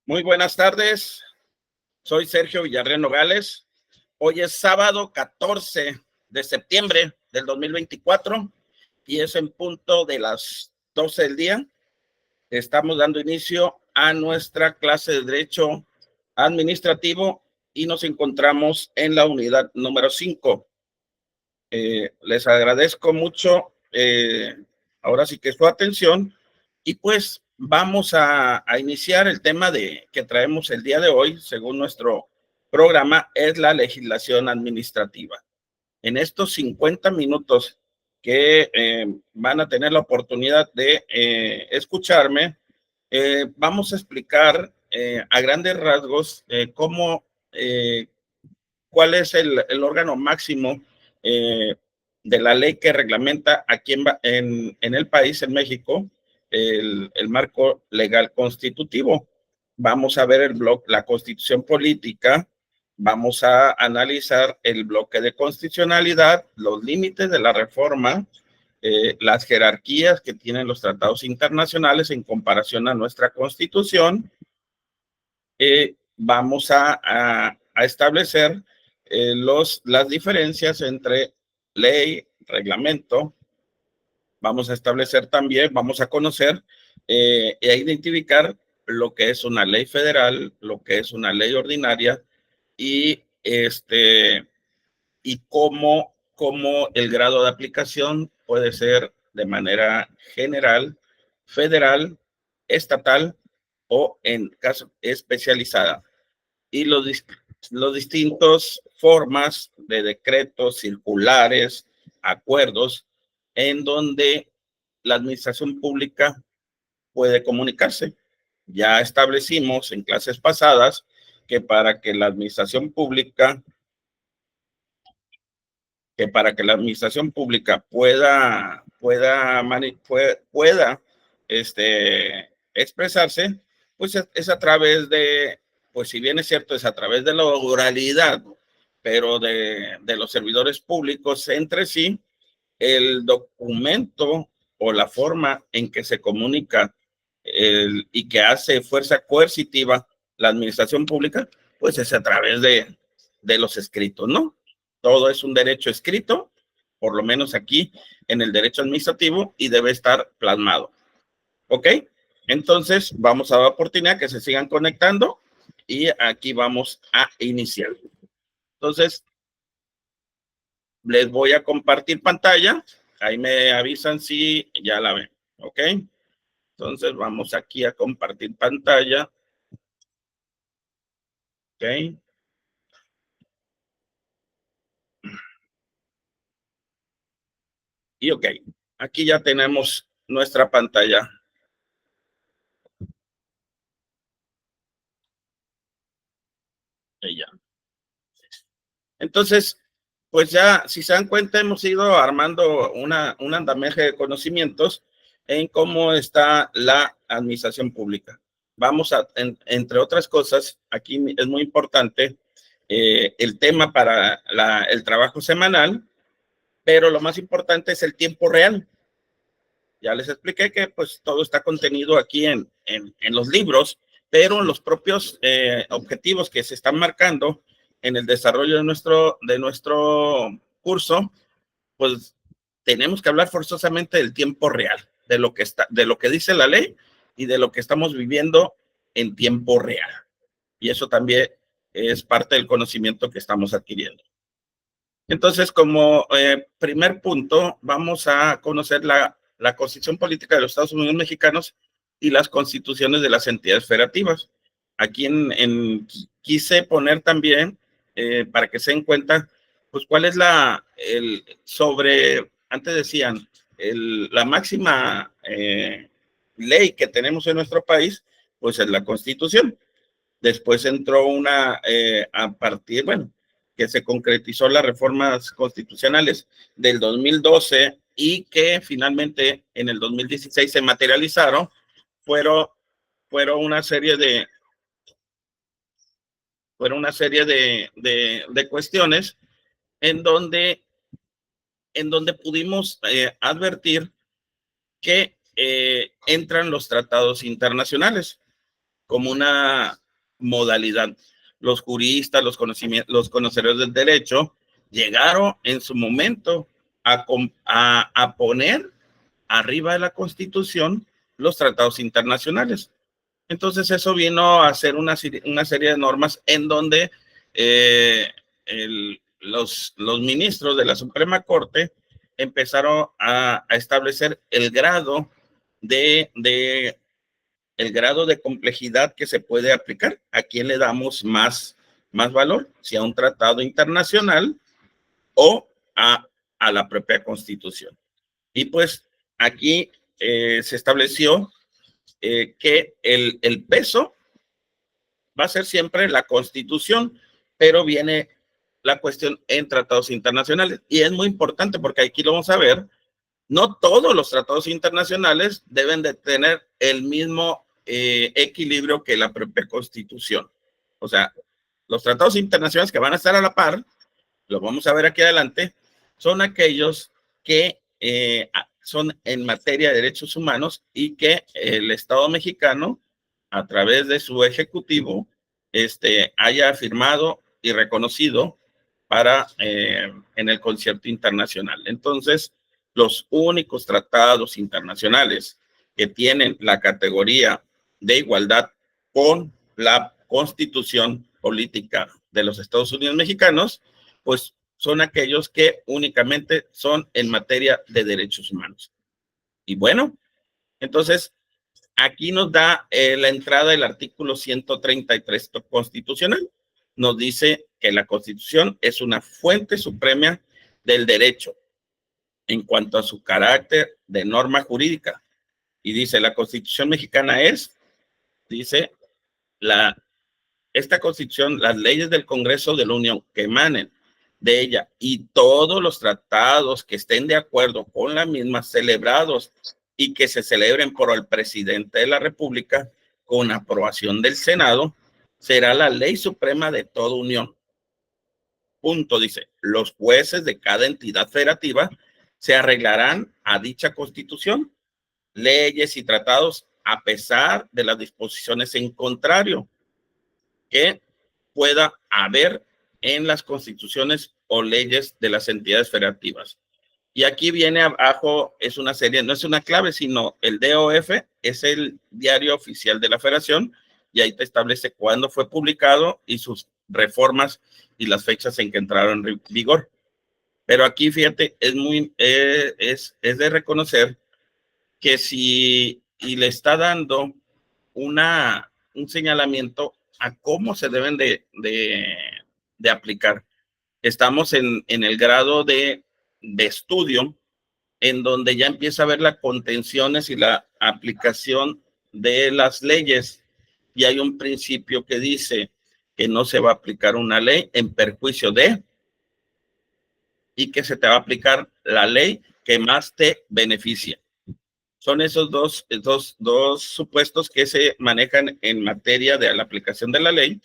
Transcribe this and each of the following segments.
Muy buenas tardes, soy Sergio Villarreal Nogales. Hoy es sábado 14 de septiembre del 2024 y es en punto de las 12 del día. Estamos dando inicio a nuestra clase de Derecho Administrativo y nos encontramos en la unidad número 5. Les agradezco mucho ahora sí que su atención y pues vamos a iniciar el tema que traemos el día de hoy, según nuestro programa, es la legislación administrativa. En estos 50 minutos que van a tener la oportunidad de escucharme, vamos a explicar a grandes rasgos cuál es el órgano máximo eh, de la ley que reglamenta aquí en el país, en México, el marco legal constitutivo. Vamos a ver la constitución política, vamos a analizar el bloque de constitucionalidad, los límites de la reforma, las jerarquías que tienen los tratados internacionales en comparación a nuestra constitución. Vamos a establecer las diferencias entre ley, reglamento. Vamos a establecer también, vamos a conocer e identificar lo que es una ley federal, lo que es una ley ordinaria y cómo el grado de aplicación puede ser de manera general, federal, estatal o en caso especializada. Y los distintos formas de decretos, circulares, acuerdos, en donde la administración pública puede comunicarse. Ya establecimos en clases pasadas que para que la administración pública pueda expresarse, pues es a través de, pues si bien es cierto, es a través de la oralidad, pero de los servidores públicos entre sí, el documento o la forma en que se comunica y que hace fuerza coercitiva la administración pública, pues es a través de los escritos, ¿no? Todo es un derecho escrito, por lo menos aquí en el derecho administrativo, y debe estar plasmado. ¿Ok? Entonces, vamos a dar oportunidad que se sigan conectando y aquí vamos a iniciar. Entonces, les voy a compartir pantalla. Ahí me avisan si ya la ven. ¿Ok? Entonces, vamos aquí a compartir pantalla. ¿Ok? Y ok, aquí ya tenemos nuestra pantalla. Y ya. Entonces, pues ya, si se dan cuenta, hemos ido armando un andamiaje de conocimientos en cómo está la administración pública. Vamos entre otras cosas, aquí es muy importante el tema para el trabajo semanal, pero lo más importante es el tiempo real. Ya les expliqué que pues todo está contenido aquí en los libros, pero los propios objetivos que se están marcando en el desarrollo de nuestro curso, pues tenemos que hablar forzosamente del tiempo real, de lo que dice la ley y de lo que estamos viviendo en tiempo real. Y eso también es parte del conocimiento que estamos adquiriendo. Entonces, como primer punto, vamos a conocer la Constitución Política de los Estados Unidos Mexicanos y las constituciones de las entidades federativas. Aquí quise poner también, para que se den cuenta, pues cuál es antes decían, la máxima ley que tenemos en nuestro país, pues es la Constitución. Después entró bueno, que se concretizó las reformas constitucionales del 2012 y que finalmente en el 2016 se materializaron, fueron, fueron una serie de, de cuestiones en donde pudimos advertir que entran los tratados internacionales. como una modalidad. Los juristas, los conocedores del derecho, llegaron en su momento a poner arriba de la Constitución los tratados internacionales. Entonces eso vino a ser una serie de normas en donde los ministros de la Suprema Corte empezaron a establecer el grado el grado de complejidad que se puede aplicar. ¿A quién le damos más valor? Si a un tratado internacional o a la propia Constitución. Y pues aquí se estableció que el peso va a ser siempre la Constitución, pero viene la cuestión en tratados internacionales. Y es muy importante porque aquí lo vamos a ver, no todos los tratados internacionales deben de tener el mismo equilibrio que la propia Constitución. O sea, los tratados internacionales que van a estar a la par, lo vamos a ver aquí adelante, son aquellos que son en materia de derechos humanos y que el Estado mexicano, a través de su ejecutivo, haya firmado y reconocido para en el concierto internacional. Entonces, los únicos tratados internacionales que tienen la categoría de igualdad con la Constitución Política de los Estados Unidos Mexicanos, pues son aquellos que únicamente son en materia de derechos humanos. Y bueno, entonces aquí nos da la entrada del artículo 133 constitucional. Nos dice que la Constitución es una fuente suprema del derecho en cuanto a su carácter de norma jurídica. Y dice, la Constitución mexicana dice, esta Constitución, las leyes del Congreso de la Unión que emanen de ella y todos los tratados que estén de acuerdo con la misma, celebrados y que se celebren por el presidente de la República con aprobación del Senado, será la ley suprema de toda unión. Punto, dice, los jueces de cada entidad federativa se arreglarán a dicha Constitución, leyes y tratados a pesar de las disposiciones en contrario que pueda haber en las constituciones o leyes de las entidades federativas. Y aquí viene abajo, es una serie, no es una clave, sino el DOF es el diario oficial de la Federación y ahí te establece cuándo fue publicado y sus reformas y las fechas en que entraron en vigor. Pero aquí, fíjate, es de reconocer que si le está dando un señalamiento a cómo se deben de aplicar. Estamos en el grado de estudio, en donde ya empieza a ver las contenciones y la aplicación de las leyes. Y hay un principio que dice que no se va a aplicar una ley en perjuicio de, y que se te va a aplicar la ley que más te beneficia. Son esos dos supuestos que se manejan en materia de la aplicación de la ley.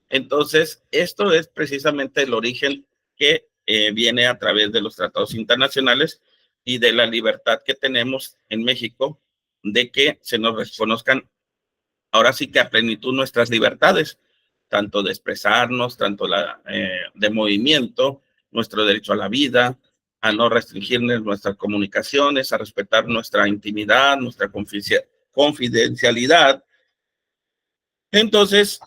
Entonces, esto es precisamente el origen que viene a través de los tratados internacionales y de la libertad que tenemos en México de que se nos reconozcan ahora sí que a plenitud nuestras libertades, tanto de expresarnos, tanto de movimiento, nuestro derecho a la vida, a no restringir nuestras comunicaciones, a respetar nuestra intimidad, nuestra confidencialidad. Entonces,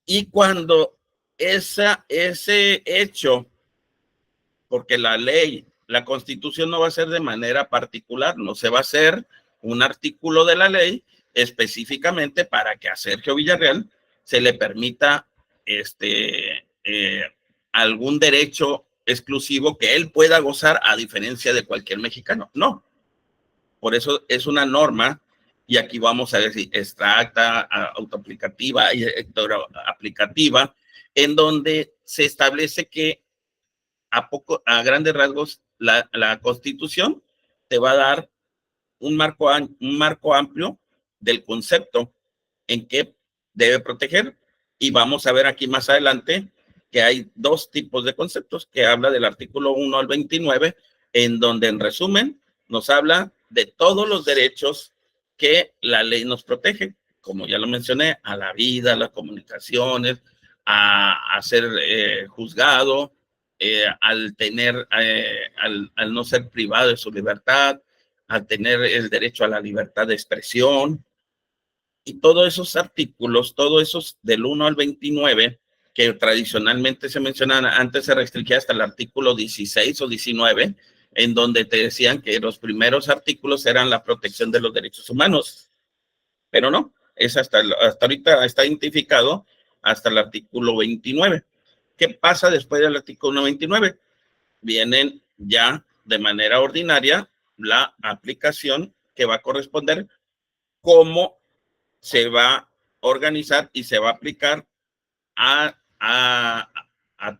y cuando ese hecho, porque la ley, la Constitución no va a ser de manera particular, no se va a hacer un artículo de la ley específicamente para que a Sergio Villarreal se le permita algún derecho exclusivo que él pueda gozar a diferencia de cualquier mexicano. No, por eso es una norma y aquí vamos a decir extracta, autoaplicativa y aplicativa, en donde se establece que a grandes rasgos la Constitución te va a dar un marco amplio del concepto en que debe proteger. Y vamos a ver aquí más adelante que hay dos tipos de conceptos que habla del artículo 1 al 29, en donde en resumen nos habla de todos los derechos que la ley nos protege, como ya lo mencioné, a la vida, a las comunicaciones, a ser juzgado, al no ser privado de su libertad, al tener el derecho a la libertad de expresión, y todos esos artículos, todos esos del 1 al 29, que tradicionalmente se mencionan, antes se restringía hasta el artículo 16 o 19, en donde te decían que los primeros artículos eran la protección de los derechos humanos, pero no, es hasta ahorita está identificado hasta el artículo 29. ¿Qué pasa después del artículo 29? Vienen ya de manera ordinaria la aplicación que va a corresponder, cómo se va a organizar y se va a aplicar a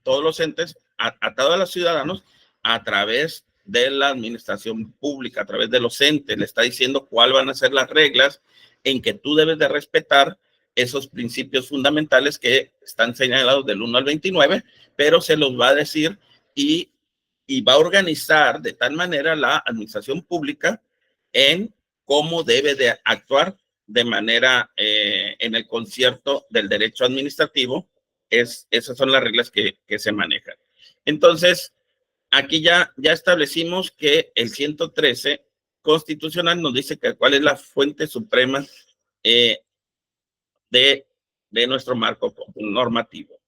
todos los entes, a todos los ciudadanos, a través de la administración pública, a través de los entes. Le está diciendo cuáles van a ser las reglas en que tú debes de respetar esos principios fundamentales que están señalados del 1 al 29, pero se los va a decir y va a organizar de tal manera la administración pública en cómo debe de actuar de manera en el concierto del derecho administrativo. Esas son las reglas que se manejan. Entonces, aquí ya establecimos que el 113 constitucional nos dice que cuál es la fuente suprema de nuestro marco normativo.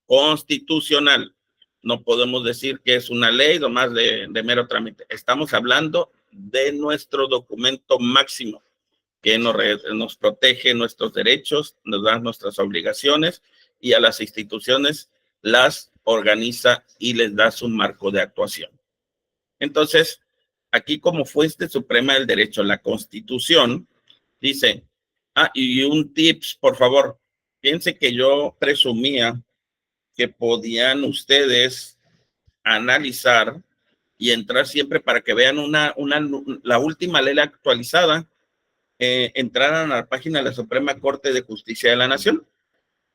Constitucional. No podemos decir que es una ley nomás de mero trámite. Estamos hablando de nuestro documento máximo que nos protege nuestros derechos, nos da nuestras obligaciones y a las instituciones las organiza y les da su marco de actuación. Entonces, aquí como fuente suprema del derecho, la Constitución dice, y un tips, por favor, piense que yo presumía que podían ustedes analizar y entrar siempre para que vean la última ley actualizada, entraran a la página de la Suprema Corte de Justicia de la Nación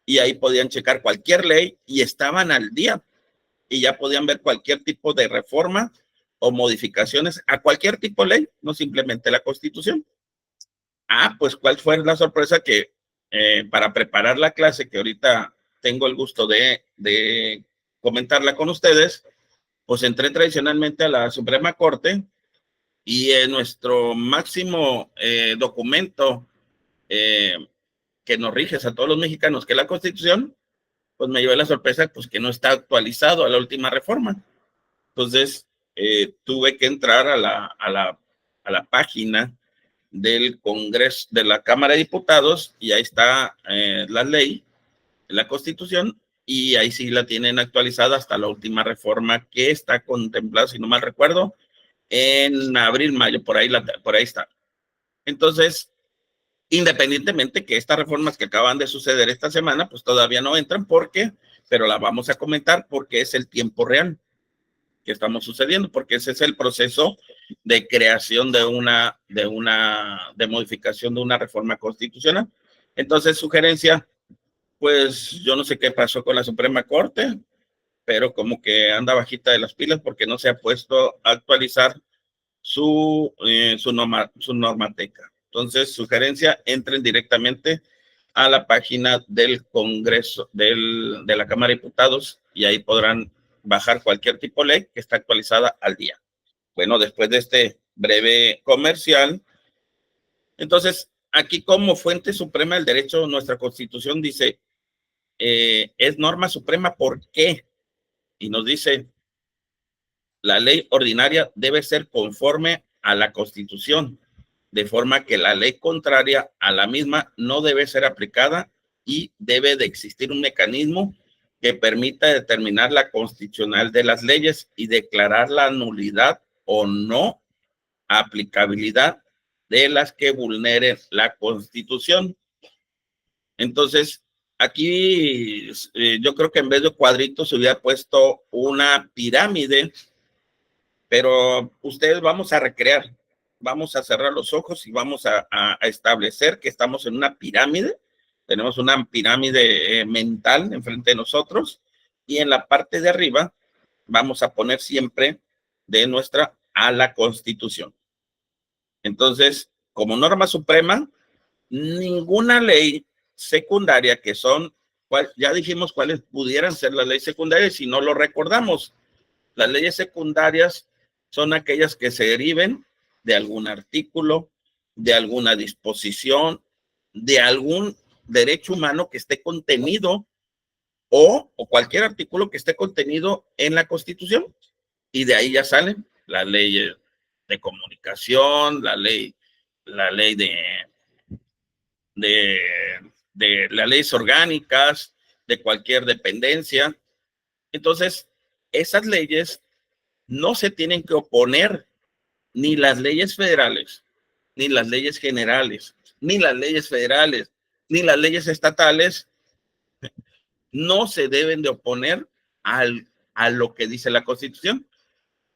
y ahí podían checar cualquier ley y estaban al día y ya podían ver cualquier tipo de reforma o modificaciones a cualquier tipo de ley, no simplemente la Constitución. Pues cuál fue la sorpresa que para preparar la clase que ahorita tengo el gusto de comentarla con ustedes, pues entré tradicionalmente a la Suprema Corte y en nuestro máximo documento que nos rige a todos los mexicanos, que es la Constitución, pues me llevé la sorpresa pues que no está actualizado a la última reforma. Entonces tuve que entrar a la página del Congreso, de la Cámara de Diputados, y ahí está la ley, la Constitución, y ahí sí la tienen actualizada hasta la última reforma que está contemplada, si no mal recuerdo, en abril, mayo, por ahí está. Entonces, independientemente que estas reformas que acaban de suceder esta semana, pues todavía no entran, pero la vamos a comentar porque es el tiempo real que estamos sucediendo, porque ese es el proceso de creación de modificación de una reforma constitucional. Entonces, sugerencia, pues yo no sé qué pasó con la Suprema Corte, pero como que anda bajita de las pilas porque no se ha puesto a actualizar su normateca. Entonces, sugerencia, entren directamente a la página del Congreso, de la Cámara de Diputados, y ahí podrán bajar cualquier tipo de ley que está actualizada al día. Bueno, después de este breve comercial, entonces, aquí como fuente suprema del derecho, nuestra Constitución dice, es norma suprema, ¿por qué? Y nos dice, la ley ordinaria debe ser conforme a la Constitución, de forma que la ley contraria a la misma no debe ser aplicada y debe de existir un mecanismo que permita determinar la constitucionalidad de las leyes y declarar la nulidad o no aplicabilidad de las que vulneren la Constitución. Entonces, aquí yo creo que en vez de cuadritos se hubiera puesto una pirámide, pero ustedes vamos a recrear, vamos a cerrar los ojos y vamos a establecer que estamos en una pirámide. Tenemos una pirámide mental enfrente de nosotros y en la parte de arriba vamos a poner siempre a la Constitución. Entonces, como norma suprema, ninguna ley secundaria que son, ya dijimos cuáles pudieran ser las leyes secundarias si no lo recordamos. Las leyes secundarias son aquellas que se deriven de algún artículo, de alguna disposición, de algún derecho humano que esté contenido o cualquier artículo que esté contenido en la Constitución. Y de ahí ya salen las leyes de comunicación, la ley de las leyes orgánicas, de cualquier dependencia. Entonces, esas leyes no se tienen que oponer ni las leyes federales, ni las leyes generales, ni las leyes federales, ni las leyes estatales, no se deben de oponer a lo que dice la Constitución.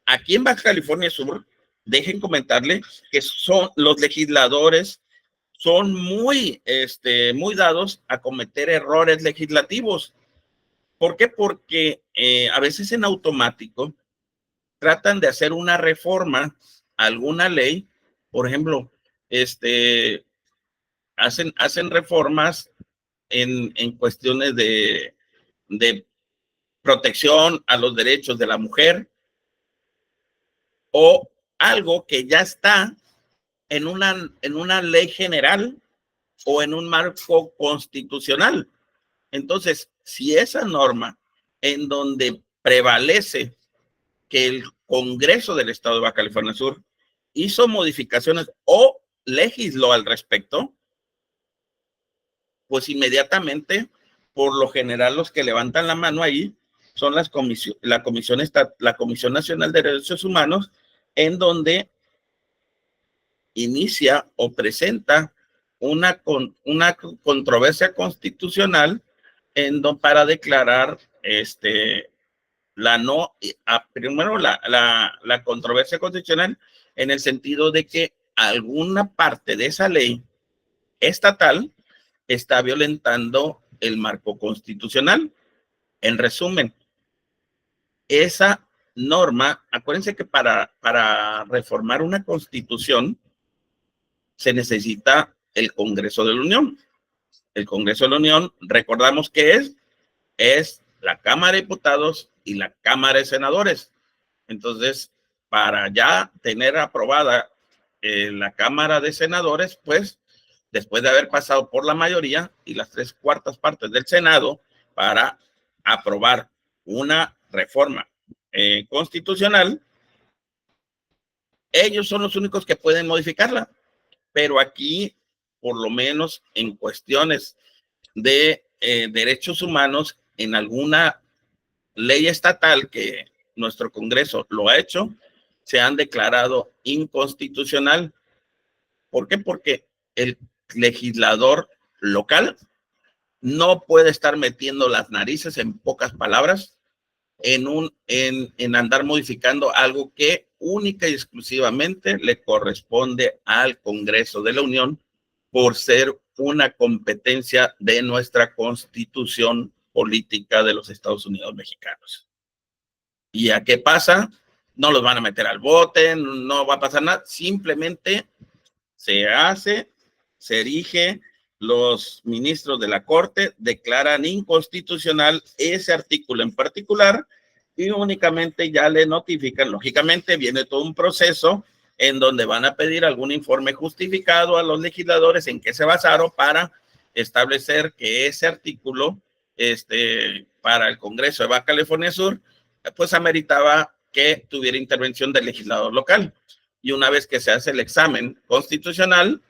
Aquí en Baja California Sur, dejen comentarle que son los legisladores son muy dados a cometer errores legislativos. ¿Por qué? Porque a veces en automático tratan de hacer una reforma a alguna ley, por ejemplo, hacen reformas en cuestiones de protección a los derechos de la mujer o algo que ya está en una ley general o en un marco constitucional. Entonces, si esa norma en donde prevalece que el Congreso del Estado de Baja California Sur hizo modificaciones o legisló al respecto, pues inmediatamente, por lo general, los que levantan la mano ahí son la Comisión Nacional de Derechos Humanos, en donde inicia o presenta una controversia constitucional para declarar primero la controversia constitucional en el sentido de que alguna parte de esa ley estatal está violentando el marco constitucional. En resumen, esa norma, acuérdense que para reformar una constitución se necesita el Congreso de la Unión. El Congreso de la Unión, recordamos que es la Cámara de Diputados y la Cámara de Senadores. Entonces, para ya tener aprobada la Cámara de Senadores, pues, después de haber pasado por la mayoría y las 3/4 partes del Senado para aprobar una reforma constitucional, ellos son los únicos que pueden modificarla. Pero aquí, por lo menos en cuestiones de derechos humanos, en alguna ley estatal que nuestro Congreso lo ha hecho, se han declarado inconstitucional. ¿Por qué? Porque el legislador local no puede estar metiendo las narices, en pocas palabras, en andar modificando algo que única y exclusivamente le corresponde al Congreso de la Unión por ser una competencia de nuestra Constitución política de los Estados Unidos mexicanos. ¿Y a qué pasa? No los van a meter al bote, no va a pasar nada, simplemente se erige, los ministros de la Corte declaran inconstitucional ese artículo en particular y únicamente ya le notifican. Lógicamente viene todo un proceso en donde van a pedir algún informe justificado a los legisladores en qué se basaron para establecer que ese artículo para el Congreso de Baja California Sur pues ameritaba que tuviera intervención del legislador local. Y una vez que se hace el examen constitucional,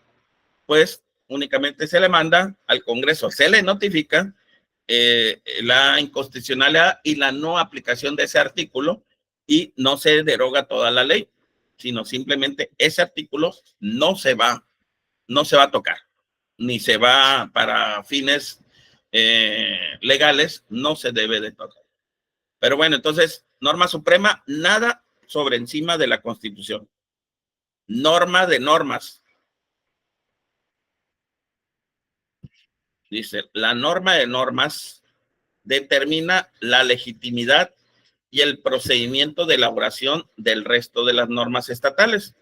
pues únicamente se le manda al Congreso, se le notifica la inconstitucionalidad y la no aplicación de ese artículo y no se deroga toda la ley, sino simplemente ese artículo no se va a tocar, ni se va para fines legales, no se debe de tocar. Pero bueno, entonces, norma suprema, nada sobre encima de la Constitución. Norma de normas. Dice, la norma de normas determina la legitimidad y el procedimiento de elaboración del resto de las normas estatales.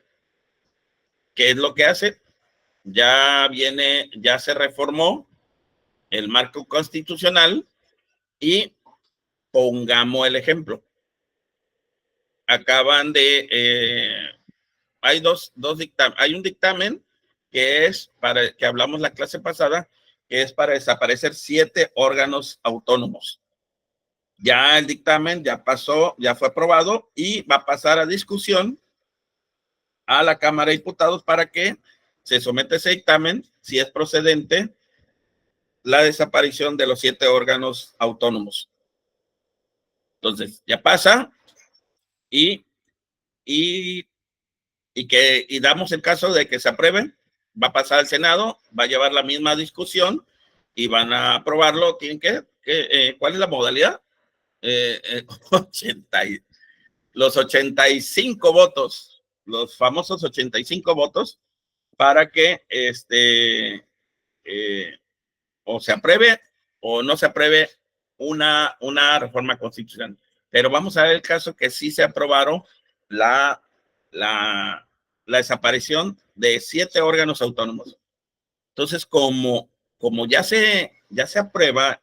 ¿Qué es lo que hace? ya se reformó el marco constitucional y pongamos el ejemplo. Acaban de, hay dos dictámenes, hay un dictamen que es para, que hablamos la clase pasada, que es para desaparecer 7 órganos autónomos. Ya el dictamen ya pasó, ya fue aprobado y va a pasar a discusión a la Cámara de Diputados para que se someta ese dictamen, si es procedente, la desaparición de los 7 órganos autónomos. Entonces, ya pasa y, y, y damos el caso de que se apruebe, va a pasar al Senado, va a llevar la misma discusión y van a aprobarlo. Tienen ¿cuál es la modalidad? 80, los 85 votos, los famosos 85 votos, para que o se apruebe o no se apruebe una reforma constitucional. Pero vamos a ver el caso que sí se aprobaron la desaparición de 7 órganos autónomos. Entonces, como ya se aprueba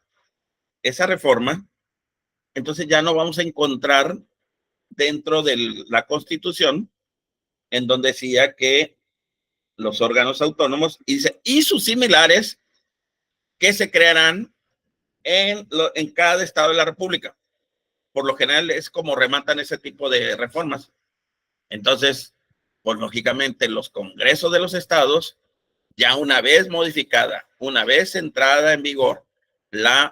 esa reforma, entonces ya no vamos a encontrar dentro de la Constitución en donde decía que los órganos autónomos y sus similares que se crearán en cada estado de la República. Por lo general es como rematan ese tipo de reformas. Entonces, pues lógicamente los congresos de los estados, ya una vez modificada, una vez entrada en vigor,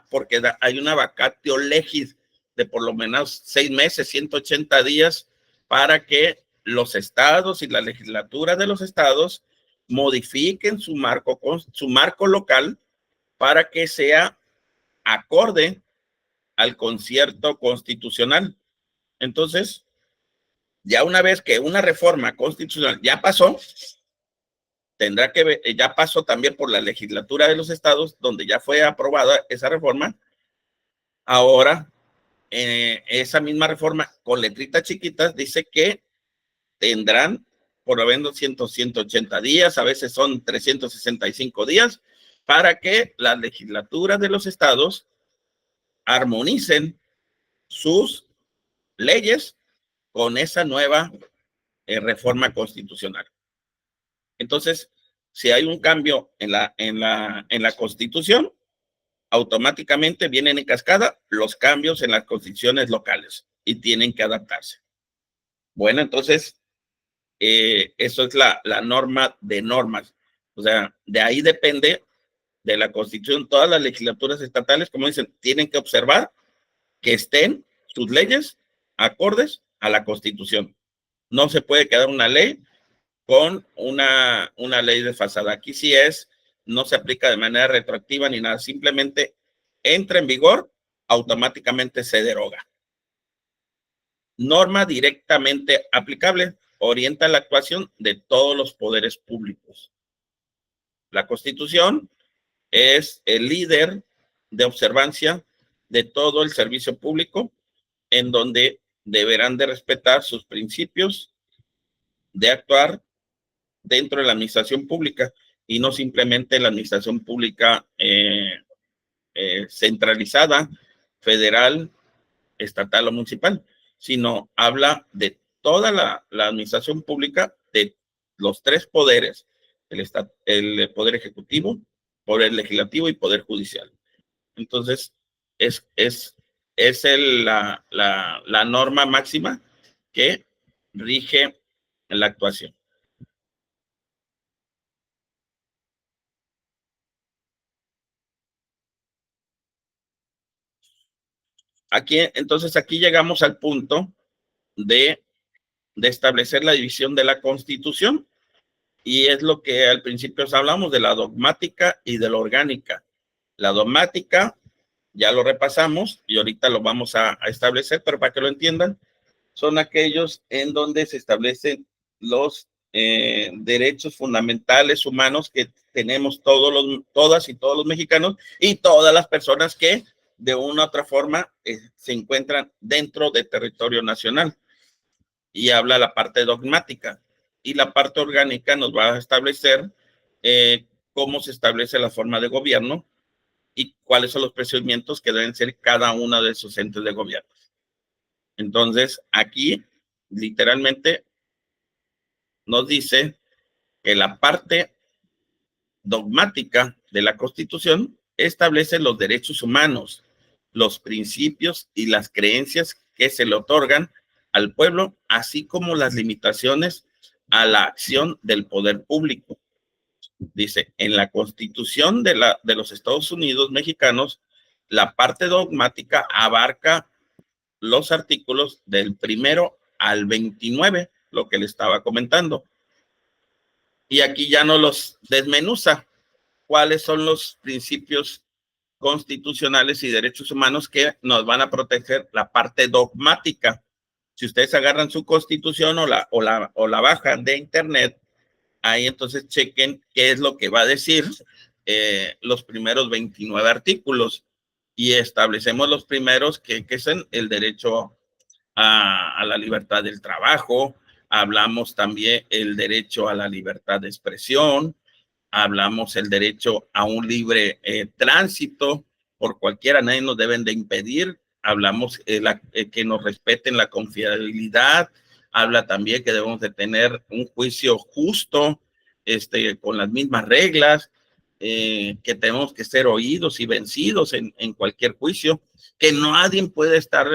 porque hay una vacatio legis de por lo menos 6 meses, 180 días, para que los estados y la legislatura de los estados modifiquen su marco local para que sea acorde al concierto constitucional. Entonces, ya una vez que una reforma constitucional ya pasó, tendrá que ver, ya pasó también por la legislatura de los estados, donde ya fue aprobada esa reforma. Ahora, esa misma reforma con letritas chiquitas dice que tendrán, por habiendo 180 días, a veces son 365 días, para que las legislaturas de los estados armonicen sus leyes con esa nueva reforma constitucional. Entonces, si hay un cambio en la Constitución, automáticamente vienen en cascada los cambios en las constituciones locales y tienen que adaptarse. Bueno, entonces, eso es la norma de normas. O sea, de ahí depende de la Constitución. Todas las legislaturas estatales, como dicen, tienen que observar que estén sus leyes acordes a la Constitución. No se puede quedar una ley con una ley desfasada. Aquí sí no se aplica de manera retroactiva ni nada, simplemente entra en vigor, automáticamente se deroga. Norma directamente aplicable, orienta la actuación de todos los poderes públicos. La Constitución es el líder de observancia de todo el servicio público, en donde deberán de respetar sus principios de actuar dentro de la administración pública y no simplemente la administración pública centralizada, federal, estatal o municipal, sino habla de toda la administración pública, de los 3 poderes, el poder ejecutivo, poder legislativo y poder judicial. Entonces, es la norma máxima que rige la actuación. Entonces aquí llegamos al punto de establecer la división de la Constitución, y es lo que al principio hablamos de la dogmática y de la orgánica. La dogmática ya lo repasamos y ahorita lo vamos a establecer, pero para que lo entiendan, son aquellos en donde se establecen los derechos fundamentales humanos que tenemos todas y todos los mexicanos y todas las personas que de una u otra forma se encuentran dentro del territorio nacional. Y habla la parte dogmática, y la parte orgánica nos va a establecer cómo se establece la forma de gobierno y cuáles son los procedimientos que deben ser cada uno de esos entes de gobierno. Entonces, aquí literalmente nos dice que la parte dogmática de la Constitución establece los derechos humanos, los principios y las creencias que se le otorgan al pueblo, así como las limitaciones a la acción del poder público. Dice, en la Constitución de los Estados Unidos mexicanos, la parte dogmática abarca los artículos del 1 al 29, lo que le estaba comentando. Y aquí ya no los desmenuza. ¿Cuáles son los principios constitucionales y derechos humanos que nos van a proteger la parte dogmática? Si ustedes agarran su constitución o la bajan de internet, ahí entonces chequen qué es lo que va a decir los primeros 29 artículos y establecemos los primeros que son el derecho a la libertad del trabajo, hablamos también el derecho a la libertad de expresión, hablamos el derecho a un libre tránsito por cualquiera, nadie nos deben de impedir, hablamos que nos respeten la confiabilidad, habla también que debemos de tener un juicio justo, con las mismas reglas, que tenemos que ser oídos y vencidos en cualquier juicio, que nadie puede estar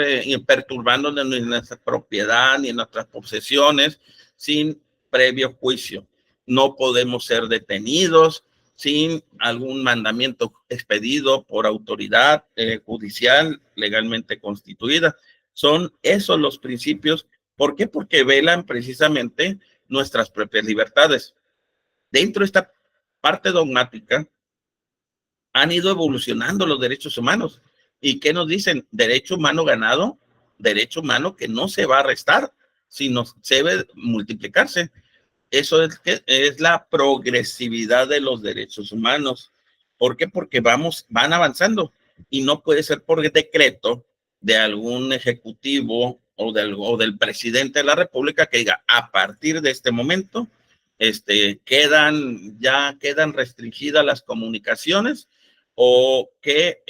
perturbándonos en nuestra propiedad ni en nuestras posesiones sin previo juicio. No podemos ser detenidos sin algún mandamiento expedido por autoridad judicial legalmente constituida. Son esos los principios. ¿Por qué? Porque velan precisamente nuestras propias libertades. Dentro de esta parte dogmática han ido evolucionando los derechos humanos. ¿Y qué nos dicen? Derecho humano ganado, derecho humano que no se va a restar, sino se debe multiplicarse. Eso es la progresividad de los derechos humanos. ¿Por qué? Porque van avanzando y no puede ser por decreto de algún ejecutivo o del presidente de la República que diga a partir de este momento quedan restringidas las comunicaciones o que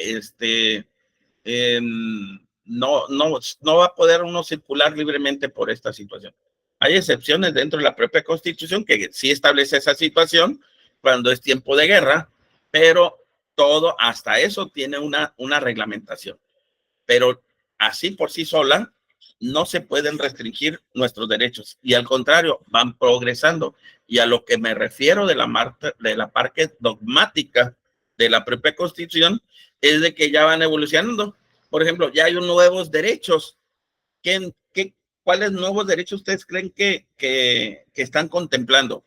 no va a poder uno circular libremente por esta situación. Hay excepciones dentro de la propia Constitución que sí establece esa situación cuando es tiempo de guerra, pero todo, hasta eso tiene una reglamentación. Pero así por sí sola, no se pueden restringir nuestros derechos y al contrario, van progresando. Y a lo que me refiero de la parte dogmática de la propia Constitución es de que ya van evolucionando. Por ejemplo, ya hay nuevos derechos. ¿Cuáles nuevos derechos ustedes creen que están contemplando?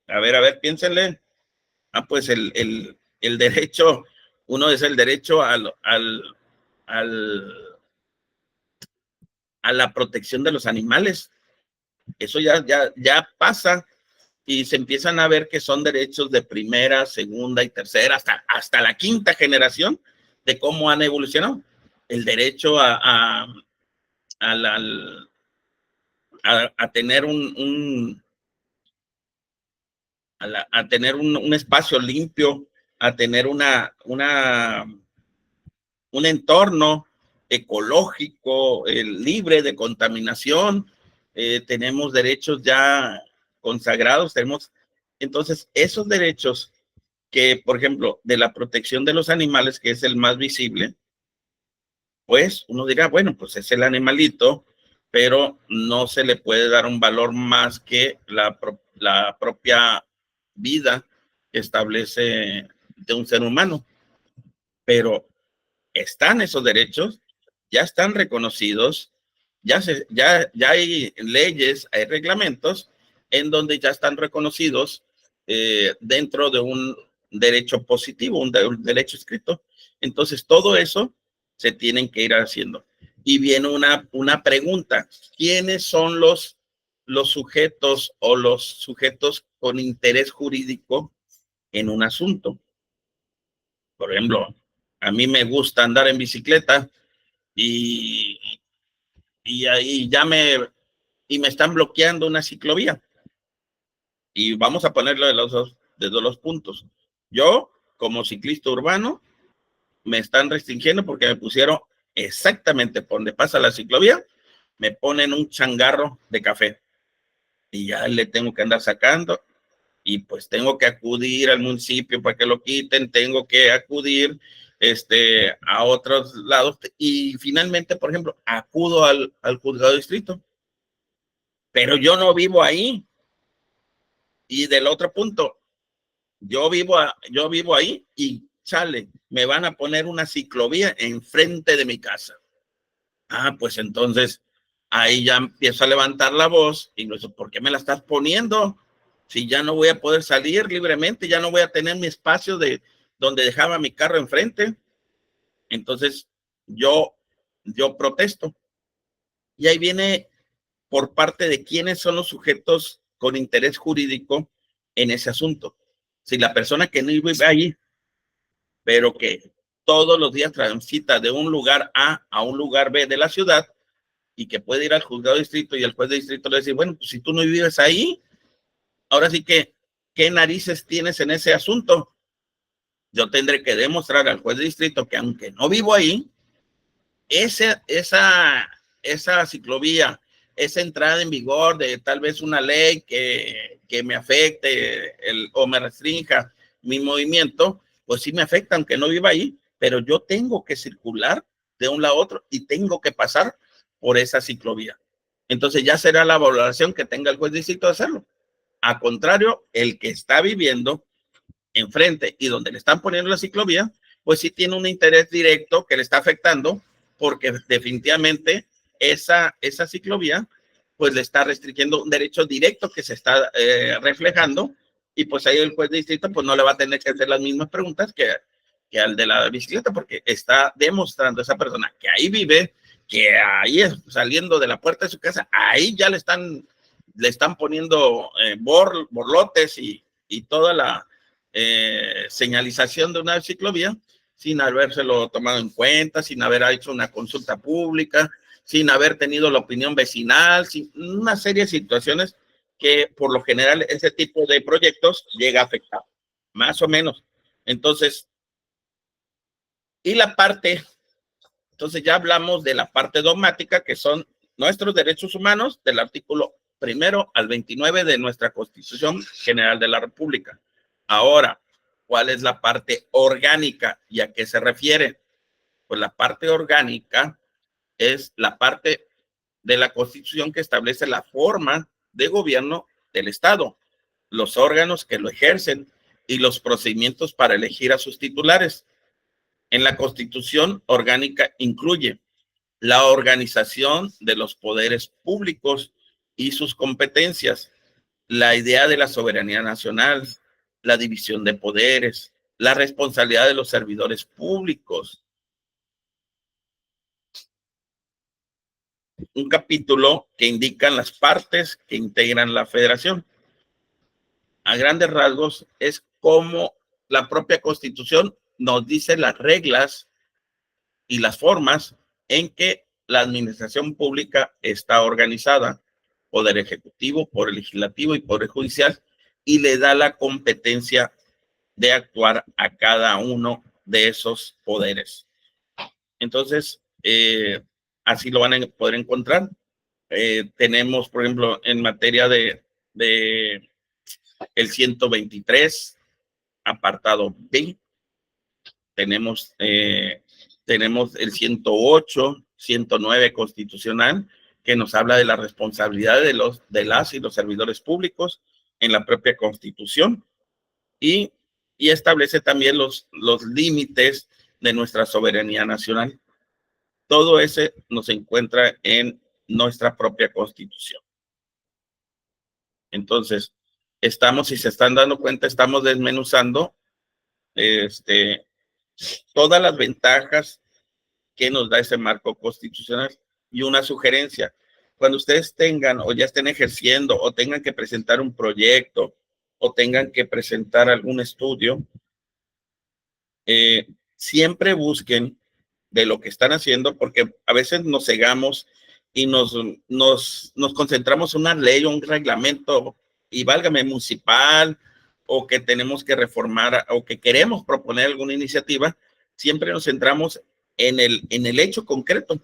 A ver, piénsenle. Pues el derecho, uno es el derecho al, a la protección de los animales. Eso ya pasa y se empiezan a ver que son derechos de primera, segunda y tercera, hasta la quinta generación de cómo han evolucionado. El derecho a tener a tener un espacio limpio, a tener un entorno ecológico, libre de contaminación, tenemos derechos ya consagrados, entonces esos derechos que, por ejemplo, de la protección de los animales, que es el más visible, pues uno dirá, bueno, pues es el animalito, pero no se le puede dar un valor más que la propia vida que establece de un ser humano. Pero están esos derechos, ya están reconocidos, ya hay leyes, hay reglamentos en donde ya están reconocidos dentro de un derecho positivo, un derecho escrito. Entonces, todo eso se tienen que ir haciendo. Y viene una pregunta, ¿quiénes son los sujetos o los sujetos con interés jurídico en un asunto? Por ejemplo, a mí me gusta andar en bicicleta y, y ahí me están bloqueando una ciclovía. Y vamos a ponerlo de todos los puntos. Yo, como ciclista urbano, me están restringiendo porque me pusieron exactamente por donde pasa la ciclovía, me ponen un changarro de café y ya le tengo que andar sacando y pues tengo que acudir al municipio para que lo quiten, tengo que acudir a otros lados y finalmente, por ejemplo, acudo al juzgado de distrito, pero yo no vivo ahí. Y del otro punto, yo vivo ahí y chale, me van a poner una ciclovía enfrente de mi casa. Ah, pues entonces ahí ya empiezo a levantar la voz y no sé, ¿por qué me la estás poniendo? Si ya no voy a poder salir libremente, ya no voy a tener mi espacio de donde dejaba mi carro enfrente. Entonces yo, yo protesto. Y ahí viene por parte de quiénes son los sujetos con interés jurídico en ese asunto. Si la persona que no vive allí, pero que todos los días transita de un lugar A un lugar B de la ciudad y que puede ir al juzgado de distrito y el juez de distrito le dice, bueno, pues si tú no vives ahí, ahora sí que, ¿qué narices tienes en ese asunto? Yo tendré que demostrar al juez de distrito que aunque no vivo ahí, esa ciclovía, esa entrada en vigor de tal vez una ley que me afecte o me restrinja mi movimiento, pues sí me afecta aunque no viva ahí, pero yo tengo que circular de un lado a otro y tengo que pasar por esa ciclovía. Entonces ya será la valoración que tenga el juez de distrito de hacerlo. A contrario, el que está viviendo enfrente y donde le están poniendo la ciclovía, pues sí tiene un interés directo que le está afectando porque definitivamente esa ciclovía pues le está restringiendo un derecho directo que se está reflejando y pues ahí el juez de distrito pues no le va a tener que hacer las mismas preguntas que al de la bicicleta porque está demostrando a esa persona que ahí vive, que ahí es, saliendo de la puerta de su casa, ahí ya le están poniendo borlotes y toda la señalización de una ciclovía sin habérselo tomado en cuenta, sin haber hecho una consulta pública, sin haber tenido la opinión vecinal, sin una serie de situaciones que por lo general ese tipo de proyectos llega a afectar, más o menos. Entonces, y la parte, entonces ya hablamos de la parte dogmática, que son nuestros derechos humanos del artículo 1 al 29 de nuestra Constitución General de la República. Ahora, ¿cuál es la parte orgánica y a qué se refiere? Pues la parte orgánica es la parte de la Constitución que establece la forma de gobierno del Estado, los órganos que lo ejercen y los procedimientos para elegir a sus titulares. En la Constitución orgánica incluye la organización de los poderes públicos y sus competencias, la idea de la soberanía nacional, la división de poderes, la responsabilidad de los servidores públicos. Un capítulo que indican las partes que integran la federación. A grandes rasgos es como la propia Constitución nos dice las reglas y las formas en que la administración pública está organizada, poder ejecutivo, poder legislativo y poder judicial, y le da la competencia de actuar a cada uno de esos poderes. Entonces, así lo van a poder encontrar. Tenemos, por ejemplo, en materia de el 123, apartado B, tenemos el 108, 109 constitucional, que nos habla de la responsabilidad de las y los servidores públicos en la propia Constitución y establece también los límites de nuestra soberanía nacional. Todo ese nos encuentra en nuestra propia Constitución. Entonces, si se están dando cuenta, estamos desmenuzando todas las ventajas que nos da ese marco constitucional. Y una sugerencia, cuando ustedes tengan o ya estén ejerciendo o tengan que presentar un proyecto o tengan que presentar algún estudio, siempre busquen de lo que están haciendo, porque a veces nos cegamos y nos concentramos en una ley o un reglamento y válgame municipal, o que tenemos que reformar, o que queremos proponer alguna iniciativa, siempre nos centramos en el hecho concreto.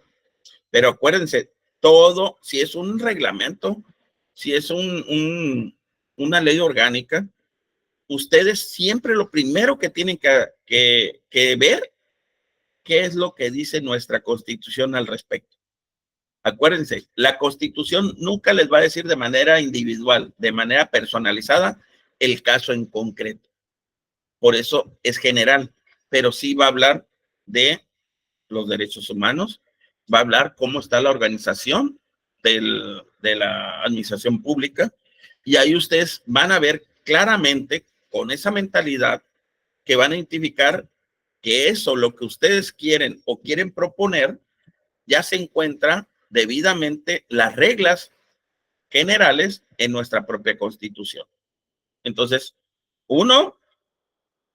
Pero acuérdense, todo, si es un reglamento, si es una ley orgánica, ustedes siempre lo primero que tienen que ver qué es lo que dice nuestra Constitución al respecto. Acuérdense, la Constitución nunca les va a decir de manera individual, de manera personalizada, el caso en concreto. Por eso es general, pero sí va a hablar de los derechos humanos, va a hablar cómo está la organización de la administración pública, y ahí ustedes van a ver claramente con esa mentalidad que van a identificar que eso, lo que ustedes quieren o quieren proponer, ya se encuentra debidamente las reglas generales en nuestra propia Constitución. Entonces, uno,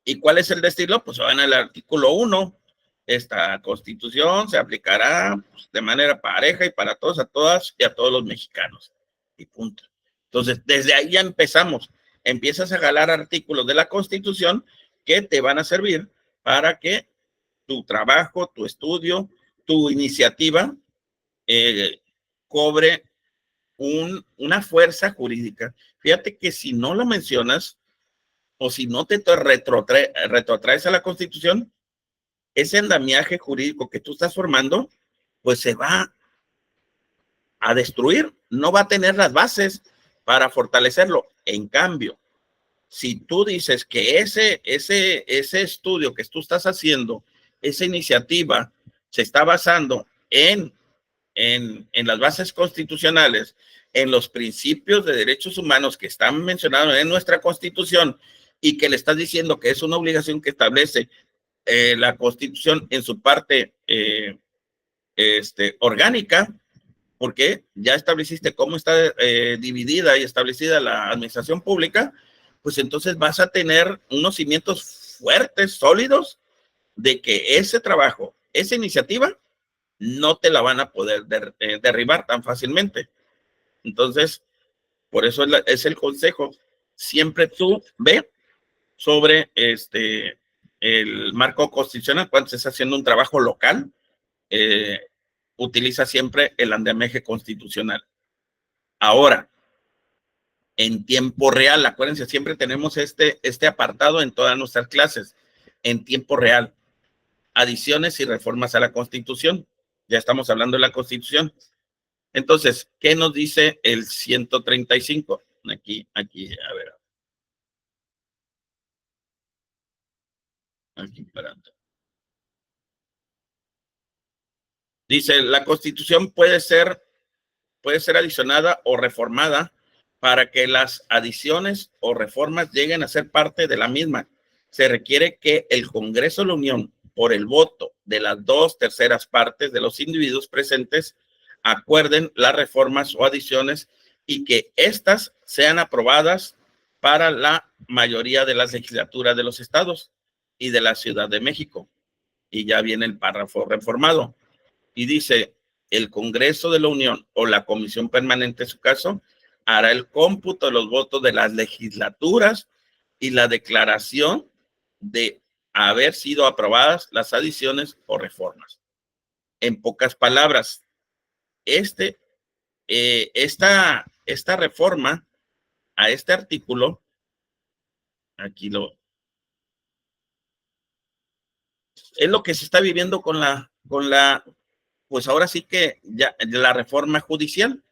¿y cuál es el destino? Pues van al artículo 1. Esta Constitución se aplicará pues, de manera pareja y para todos, a todas y a todos los mexicanos. Y punto. Entonces, desde ahí ya empezamos. Empiezas a jalar artículos de la Constitución que te van a servir para que tu trabajo, tu estudio, tu iniciativa cobre una fuerza jurídica. Fíjate que si no lo mencionas o si no te retrotraes a la Constitución, ese andamiaje jurídico que tú estás formando, pues se va a destruir, no va a tener las bases para fortalecerlo. En cambio, si tú dices que ese estudio que tú estás haciendo, esa iniciativa, se está basando en las bases constitucionales, en los principios de derechos humanos que están mencionados en nuestra Constitución, y que le estás diciendo que es una obligación que establece la Constitución en su parte orgánica, porque ya estableciste cómo está dividida y establecida la administración pública, pues entonces vas a tener unos cimientos fuertes, sólidos, de que ese trabajo, esa iniciativa, no te la van a poder derribar tan fácilmente. Entonces, por eso es el consejo. Siempre tú ve sobre el marco constitucional cuando estés haciendo un trabajo local, utiliza siempre el andamiaje constitucional. Ahora, en tiempo real, acuérdense, siempre tenemos este apartado en todas nuestras clases, en tiempo real, adiciones y reformas a la Constitución. Ya estamos hablando de la Constitución. Entonces, ¿qué nos dice el 135? Aquí, a ver. Aquí, esperando. Dice, la Constitución puede ser adicionada o reformada para que las adiciones o reformas lleguen a ser parte de la misma. Se requiere que el Congreso de la Unión, por el voto de las 2/3 partes de los individuos presentes, acuerden las reformas o adiciones y que éstas sean aprobadas para la mayoría de las legislaturas de los estados y de la Ciudad de México. Y ya viene el párrafo reformado. Y dice, el Congreso de la Unión o la Comisión Permanente, en su caso, hará el cómputo de los votos de las legislaturas y la declaración de haber sido aprobadas las adiciones o reformas. En pocas palabras, esta reforma a este artículo, aquí es lo que se está viviendo con la, pues ahora sí que ya la reforma judicial.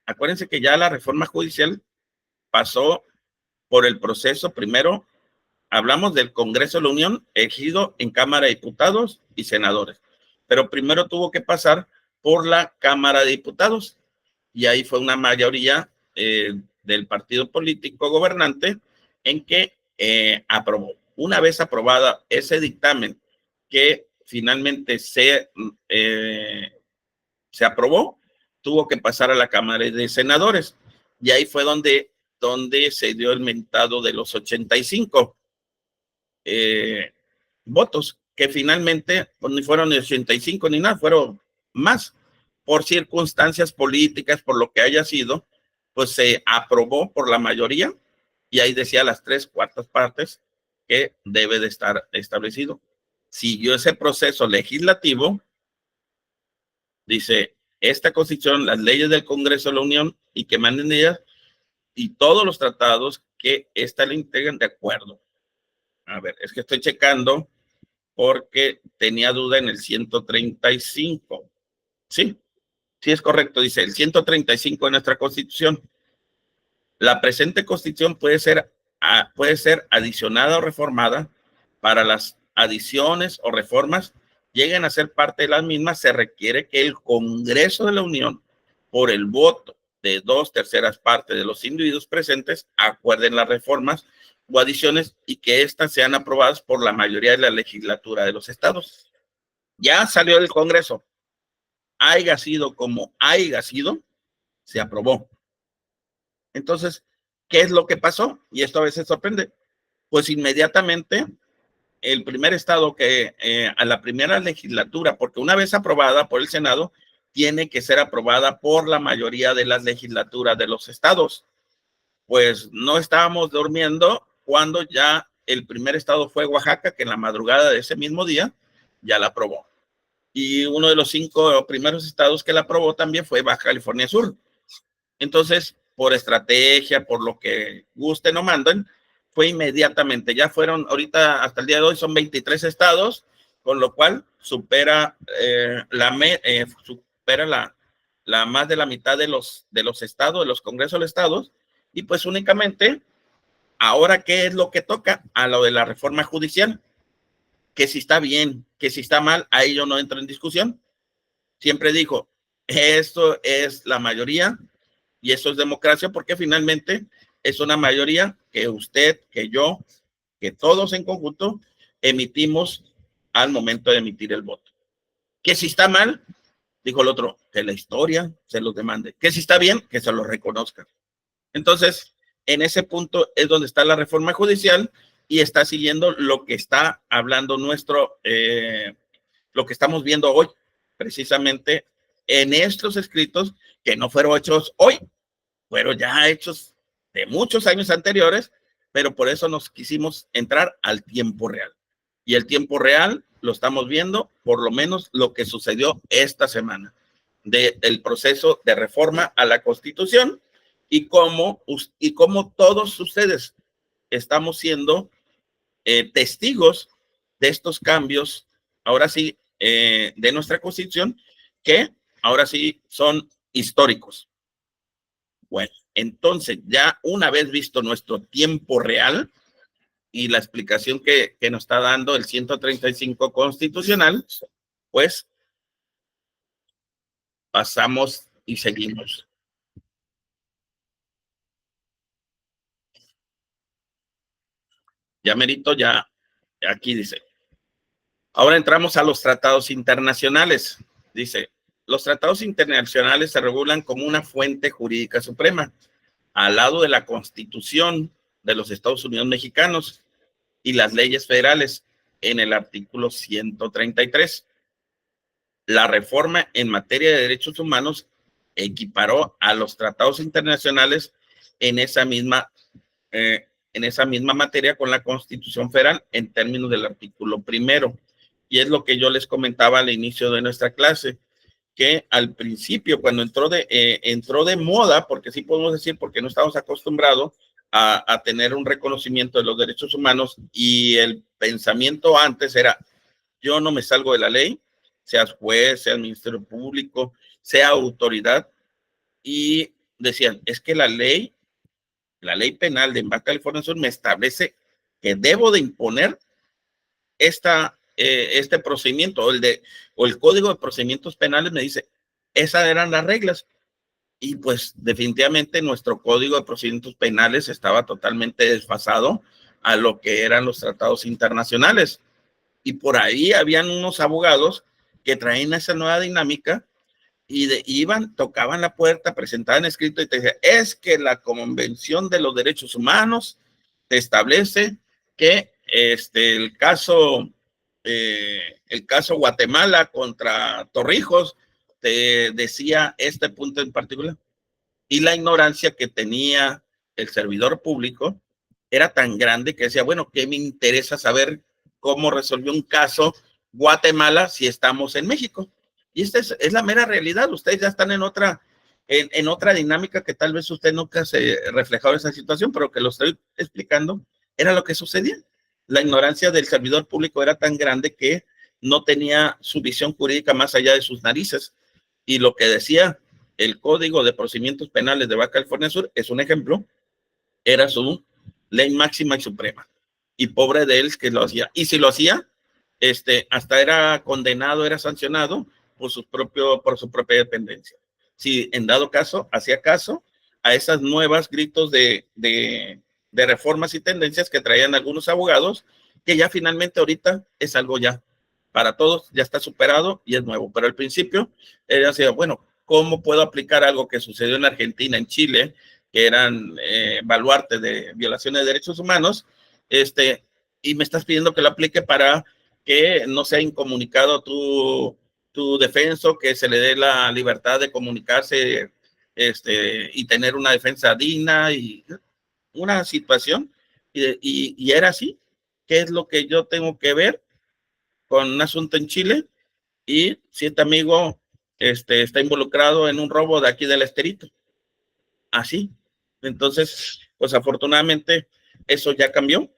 Acuérdense que ya la reforma judicial pasó por el proceso. Primero hablamos del Congreso de la Unión, elegido en Cámara de Diputados y Senadores, pero primero tuvo que pasar por la Cámara de Diputados, y ahí fue una mayoría del partido político gobernante en que aprobó. Una vez aprobada ese dictamen que finalmente se aprobó, tuvo que pasar a la Cámara de Senadores, y ahí fue donde se dio el mentado de los 85 votos, que finalmente pues, ni fueron ni 85 ni nada, fueron más, por circunstancias políticas, por lo que haya sido, pues se aprobó por la mayoría y ahí decía las 3/4 partes que debe de estar establecido. Siguió ese proceso legislativo, dice, esta constitución, las leyes del Congreso de la Unión y que manden ellas y todos los tratados que ésta le integren de acuerdo. A ver, es que estoy checando porque tenía duda en el 135. Sí, sí es correcto, dice el 135 de nuestra Constitución. La presente Constitución puede ser adicionada o reformada. Para las adiciones o reformas lleguen a ser parte de las mismas, se requiere que el Congreso de la Unión, por el voto de 2/3 partes de los individuos presentes, acuerden las reformas o adiciones y que éstas sean aprobadas por la mayoría de la legislatura de los estados. Ya salió del Congreso, haya sido como haya sido, se aprobó. Entonces, ¿qué es lo que pasó? Y esto a veces sorprende. Pues inmediatamente el primer estado que a la primera legislatura, porque una vez aprobada por el Senado, tiene que ser aprobada por la mayoría de las legislaturas de los estados. Pues no estábamos durmiendo cuando ya el primer estado fue Oaxaca, que en la madrugada de ese mismo día ya la aprobó. Y uno de los 5 primeros estados que la aprobó también fue Baja California Sur. Entonces, por estrategia, por lo que gusten o manden, fue inmediatamente. Ya fueron, ahorita hasta el día de hoy son 23 estados, con lo cual supera, supera la más de la mitad de los estados, de los congresos de estados, y pues únicamente, ahora, ¿qué es lo que toca? A lo de la reforma judicial, que si está bien, que si está mal, ahí yo no entro en discusión. Siempre dijo, esto es la mayoría, y eso es democracia porque finalmente es una mayoría que usted, que yo, que todos en conjunto emitimos al momento de emitir el voto. Que si está mal, dijo el otro, que la historia se los demande. Que si está bien, que se lo reconozca. Entonces, en ese punto es donde está la reforma judicial y está siguiendo lo que está hablando lo que estamos viendo hoy, precisamente en estos escritos que no fueron hechos hoy, fueron ya hechos de muchos años anteriores, pero por eso nos quisimos entrar al tiempo real. Y el tiempo real lo estamos viendo, por lo menos lo que sucedió esta semana, del proceso de reforma a la Constitución y cómo todos ustedes estamos siendo testigos de estos cambios, ahora sí, de nuestra Constitución, que ahora sí son históricos. Bueno, entonces ya una vez visto nuestro tiempo real y la explicación que nos está dando el 135 constitucional, pues pasamos y seguimos. Ya merito, ya aquí dice. Ahora entramos a los tratados internacionales. Dice, los tratados internacionales se regulan como una fuente jurídica suprema, al lado de la Constitución de los Estados Unidos mexicanos y las leyes federales en el artículo 133. La reforma en materia de derechos humanos equiparó a los tratados internacionales en esa misma, materia con la Constitución Federal en términos del artículo 1. Y es lo que yo les comentaba al inicio de nuestra clase, que al principio, cuando entró de moda, porque sí podemos decir, porque no estamos acostumbrados a tener un reconocimiento de los derechos humanos, y el pensamiento antes era, yo no me salgo de la ley, seas juez, sea ministerio público, sea autoridad, y decían, es que la ley penal de Baja California Sur me establece que debo de imponer este procedimiento, o el Código de Procedimientos Penales me dice, esas eran las reglas. Y pues definitivamente nuestro Código de Procedimientos Penales estaba totalmente desfasado a lo que eran los tratados internacionales. Y por ahí habían unos abogados que traían esa nueva dinámica y iban, tocaban la puerta, presentaban escrito y te decían, es que la Convención de los Derechos Humanos te establece que el caso Guatemala contra Torrijos te decía este punto en particular. y la ignorancia que tenía el servidor público era tan grande que decía, bueno, ¿qué me interesa saber cómo resolvió un caso Guatemala si estamos en México? Y esta es la mera realidad. Ustedes ya están en otra dinámica que tal vez usted nunca se reflejaba en esa situación, pero que lo estoy explicando, era lo que sucedía. La ignorancia del servidor público era tan grande que no tenía su visión jurídica más allá de sus narices. Y lo que decía el Código de Procedimientos Penales de Baja California Sur es un ejemplo, era su ley máxima y suprema. Y pobre de él que lo hacía. Y si lo hacía, hasta era condenado, era sancionado por su propia dependencia. Si en dado caso, hacía caso a esas nuevas gritos de reformas y tendencias que traían algunos abogados, que ya finalmente ahorita es algo ya para todos, ya está superado y es nuevo. Pero al principio era así, bueno, ¿cómo puedo aplicar algo que sucedió en Argentina, en Chile, que eran baluartes de violaciones de derechos humanos, y me estás pidiendo que lo aplique para que no sea incomunicado tu defenso, que se le dé la libertad de comunicarse y tener una defensa digna y una situación? Y era así. ¿Qué es lo que yo tengo que ver con un asunto en Chile? Y si este amigo está involucrado en un robo de aquí del Esterito. Así. Entonces, pues afortunadamente eso ya cambió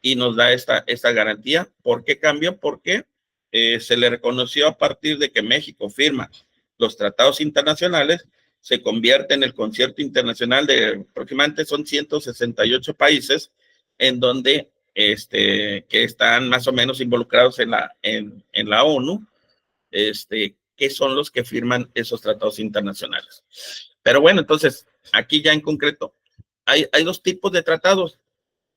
y nos da esta garantía. ¿Por qué cambió? Porque se le reconoció a partir de que México firma los tratados internacionales, se convierte en el concierto internacional de aproximadamente son 168 países en donde que están más o menos involucrados en la ONU, que son los que firman esos tratados internacionales. Pero bueno, entonces, aquí ya en concreto, hay dos tipos de tratados,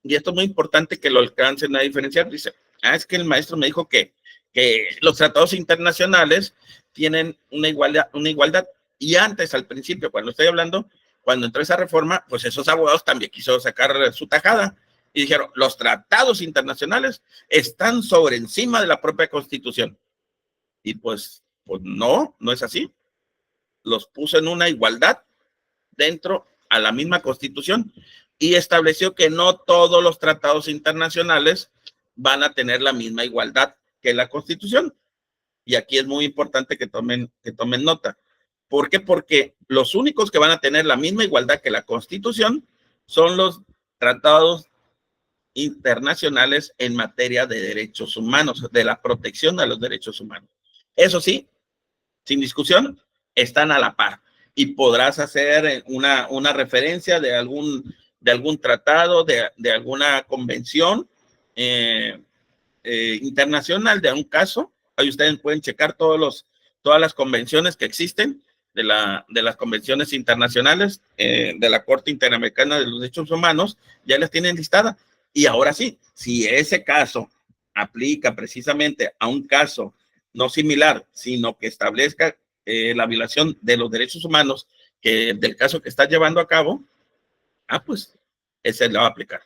y esto es muy importante que lo alcancen a diferenciar. Dice, es que el maestro me dijo que los tratados internacionales tienen una igualdad, y antes, al principio, cuando estoy hablando, cuando entró esa reforma, pues esos abogados también quiso sacar su tajada, y dijeron, los tratados internacionales están sobre encima de la propia Constitución. Y pues no es así. Los puso en una igualdad dentro a la misma Constitución y estableció que no todos los tratados internacionales van a tener la misma igualdad que la Constitución. Y aquí es muy importante que tomen nota. ¿Por qué? Porque los únicos que van a tener la misma igualdad que la Constitución son los tratados internacionales en materia de derechos humanos, de la protección de los derechos humanos. Eso sí, sin discusión, están a la par. Y podrás hacer una referencia de algún tratado, de alguna convención internacional, de un caso. Ahí ustedes pueden checar todas las convenciones que existen, de las convenciones internacionales, de la Corte Interamericana de los Derechos Humanos, ya las tienen listadas. Y ahora sí, si ese caso aplica precisamente a un caso no similar, sino que establezca la violación de los derechos humanos del caso que está llevando a cabo, pues ese le va a aplicar.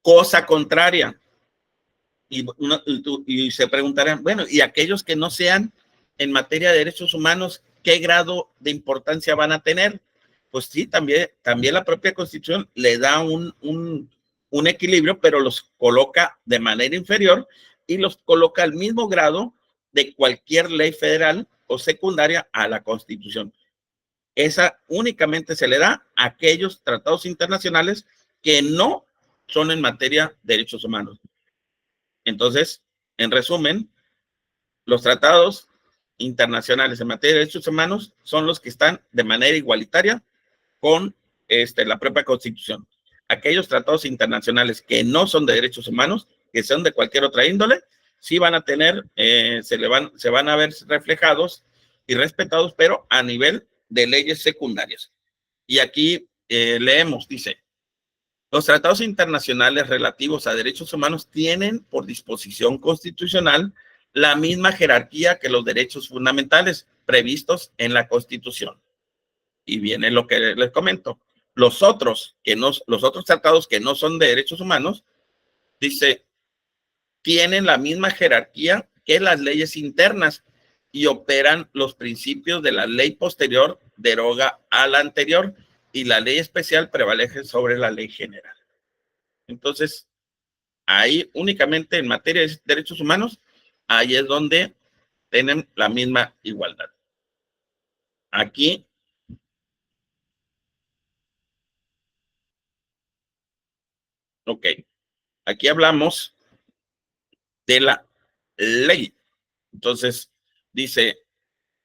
Cosa contraria, y se preguntarán, bueno, y aquellos que no sean en materia de derechos humanos, ¿qué grado de importancia van a tener? Pues sí, también la propia Constitución le da un equilibrio, pero los coloca de manera inferior y los coloca al mismo grado de cualquier ley federal o secundaria a la Constitución. Esa únicamente se le da a aquellos tratados internacionales que no son en materia de derechos humanos. Entonces, en resumen, los tratados internacionales en materia de derechos humanos son los que están de manera igualitaria con la propia Constitución. Aquellos tratados internacionales que no son de derechos humanos, que son de cualquier otra índole, sí van a tener, se van a ver reflejados y respetados, pero a nivel de leyes secundarias. Y aquí leemos, dice, los tratados internacionales relativos a derechos humanos tienen por disposición constitucional la misma jerarquía que los derechos fundamentales previstos en la Constitución. Y viene lo que les comento. Los otros tratados que no son de derechos humanos, dice, tienen la misma jerarquía que las leyes internas y operan los principios de la ley posterior, deroga a la anterior, y la ley especial prevalece sobre la ley general. Entonces, ahí únicamente en materia de derechos humanos, ahí es donde tienen la misma igualdad. Aquí, ok, aquí hablamos de la ley. Entonces, dice,